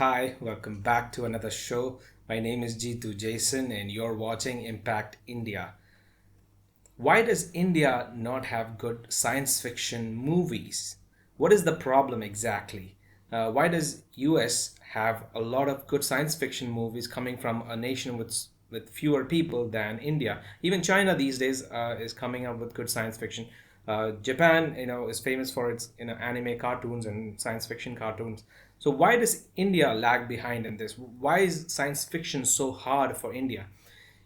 Hi, welcome back to another show. My name is Jeetu Jason, and you're watching Impact India. Why does India not have good science fiction movies? What is the problem exactly? Why does US have a lot of good science fiction movies coming from a nation with fewer people than India? Even China these days is coming up with good science fiction. Japan, is famous for its anime cartoons and science fiction cartoons. So why does India lag behind in this? Why is science fiction so hard for India?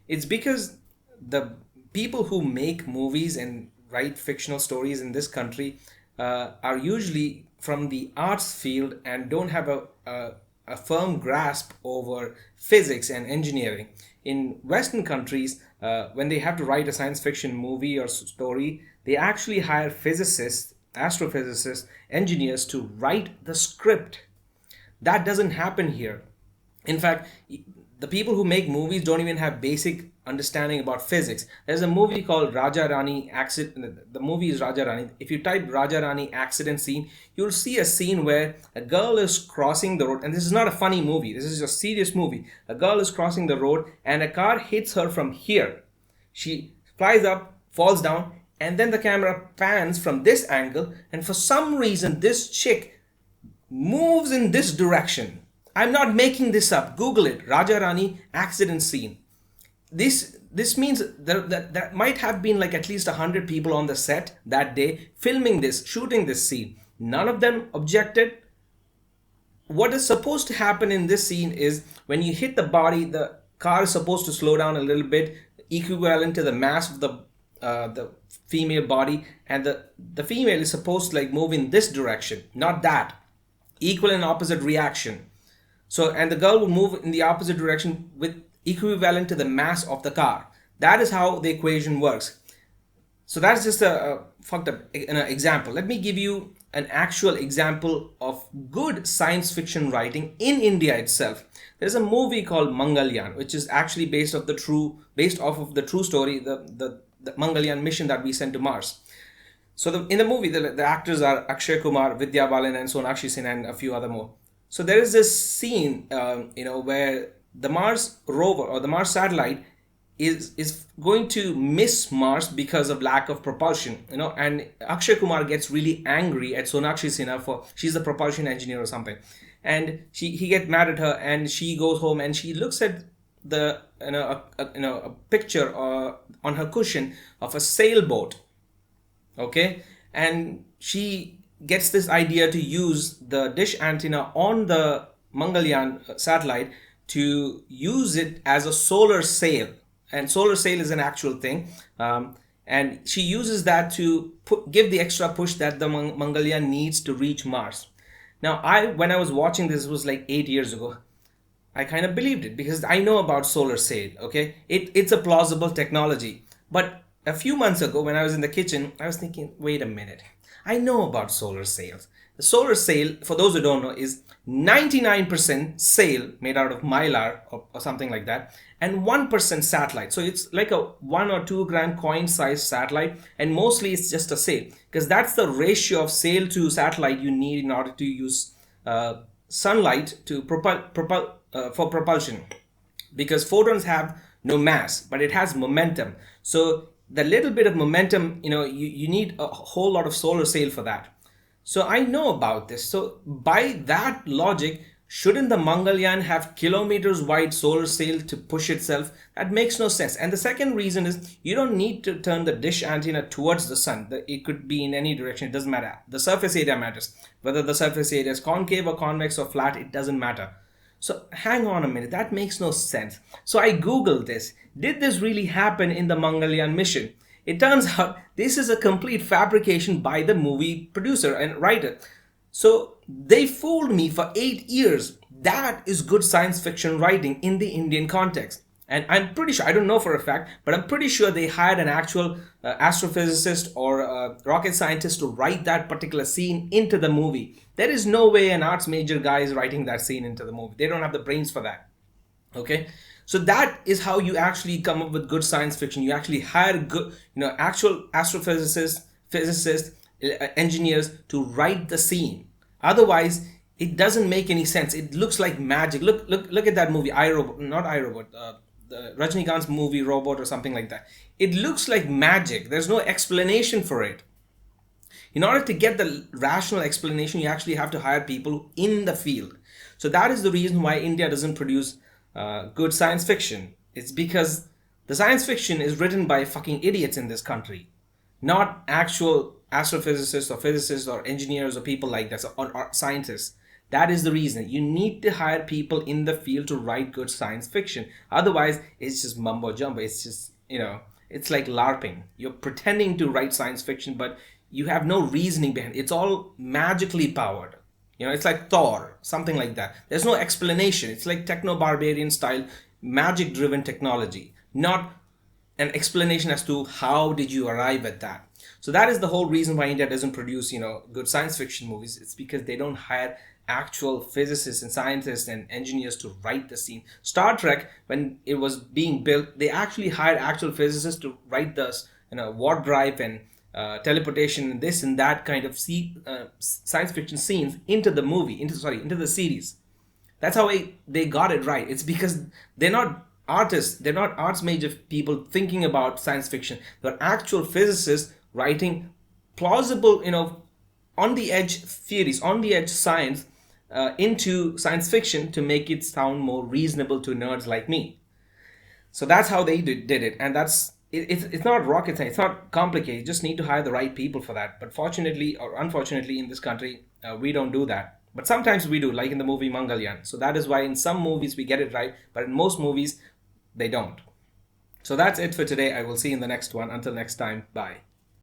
It's because the people who make movies and write fictional stories in this country are usually from the arts field and don't have a firm grasp over physics and engineering. In Western countries, when they have to write a science fiction movie or story, they actually hire physicists, astrophysicists, engineers to write the script. That doesn't happen here. In fact, the people who make movies don't even have basic understanding about physics. There's a movie called Raja Rani Accident. The movie is Raja Rani. If you type Raja Rani accident scene, you'll see a scene where a girl is crossing the road. And this is not a funny movie. This is a serious movie. A girl is crossing the road and a car hits her from here. She flies up, falls down, and then the camera pans from this angle. And for some reason, this chick moves in this direction. I'm not making this up. Google it. Raja Rani accident scene. This means that might have been like at least 100 people on the set that day filming this, shooting this scene. None of them objected. What is supposed to happen in this scene is when you hit the body, the car is supposed to slow down a little bit, equivalent to the mass of the female body, and the female is supposed to like move in this direction, not that. Equal and opposite reaction. So, and the girl will move in the opposite direction with equivalent to the mass of the car. That is how the equation works. So that's just a fucked up example. Let me give you an actual example of good science fiction writing in India itself. There's a movie called Mangalyaan, which is actually based off of the true story, the Mangalyaan mission that we sent to Mars. So in the movie, the actors are Akshay Kumar, Vidya Balan, and Sonakshi Sinha, and a few other more. So there is this scene, where the Mars rover or the Mars satellite is going to miss Mars because of lack of propulsion, and Akshay Kumar gets really angry at Sonakshi Sinha for she's the propulsion engineer or something, and he gets mad at her, and she goes home and she looks at a picture on her cushion of a sailboat, okay, and she gets this idea to use the dish antenna on the Mangalyaan satellite to use it as a solar sail. And solar sail is an actual thing. And she uses that to give the extra push that the Mangalyaan needs to reach Mars. Now, when I was watching this, it was like 8 years ago. I kind of believed it because I know about solar sail, okay? It's a plausible technology. But a few months ago, when I was in the kitchen, I was thinking, wait a minute. I know about solar sails. The solar sail, for those who don't know, is 99% sail made out of mylar or something like that, and 1% satellite. So it's like a 1 or 2 gram coin sized satellite, and mostly it's just a sail because that's the ratio of sail to satellite you need in order to use sunlight to for propulsion, because photons have no mass, but it has momentum. So the little bit of momentum, you need a whole lot of solar sail for that. So I know about this. So by that logic, shouldn't the Mangalyaan have kilometers wide solar sail to push itself? That makes no sense. And the second reason is you don't need to turn the dish antenna towards the sun. It could be in any direction. It doesn't matter. The surface area matters. Whether the surface area is concave or convex or flat, it doesn't matter. So hang on a minute. That makes no sense. So I Googled this. Did this really happen in the Mangalyaan mission? It turns out this is a complete fabrication by the movie producer and writer. So they fooled me for 8 years. That is good science fiction writing in the Indian context. And I'm pretty sure, I don't know for a fact, but I'm pretty sure they hired an actual astrophysicist or rocket scientist to write that particular scene into the movie. There is no way an arts major guy is writing that scene into the movie. They don't have the brains for that. Okay? So that is how you actually come up with good science fiction. You actually hire good, actual astrophysicists, physicists, engineers to write the scene. Otherwise, It doesn't make any sense. It looks like magic. Look at that movie, iRobot, not iRobot, the Rajnikant's movie Robot or something like that. It looks like magic. There's no explanation for it. In order to get the rational explanation, you actually have to hire people in the field. So that is the reason why India doesn't produce good science fiction. It's because the science fiction is written by fucking idiots in this country, not actual astrophysicists or physicists or engineers or people like that, or scientists. That is the reason. You need to hire people in the field to write good science fiction. Otherwise, it's just mumbo jumbo. It's just, it's like LARPing. You're pretending to write science fiction, but you have no reasoning behind it. It's all magically powered. It's like Thor, something like that. There's no explanation. It's like techno barbarian style, magic driven technology, not an explanation as to how did you arrive at that. So that is the whole reason why India doesn't produce, good science fiction movies. It's because they don't hire actual physicists and scientists and engineers to write the scene. Star Trek, when it was being built, they actually hired actual physicists to write the warp drive and teleportation and this and that kind of science fiction scenes into the movie, into the series. That's how they got it right. It's because they're not artists, they're not arts major people thinking about science fiction. They're actual physicists writing plausible, on the edge theories, on the edge science into science fiction to make it sound more reasonable to nerds like me. So that's how they did it, and it's not rocket science. It's not complicated. You just need to hire the right people for that. But fortunately or unfortunately, in this country, we don't do that. But sometimes we do, like in the movie Mangalyan. So that is why in some movies we get it right, but in most movies they don't. So that's it for today. I will see you in the next one. Until next time, bye.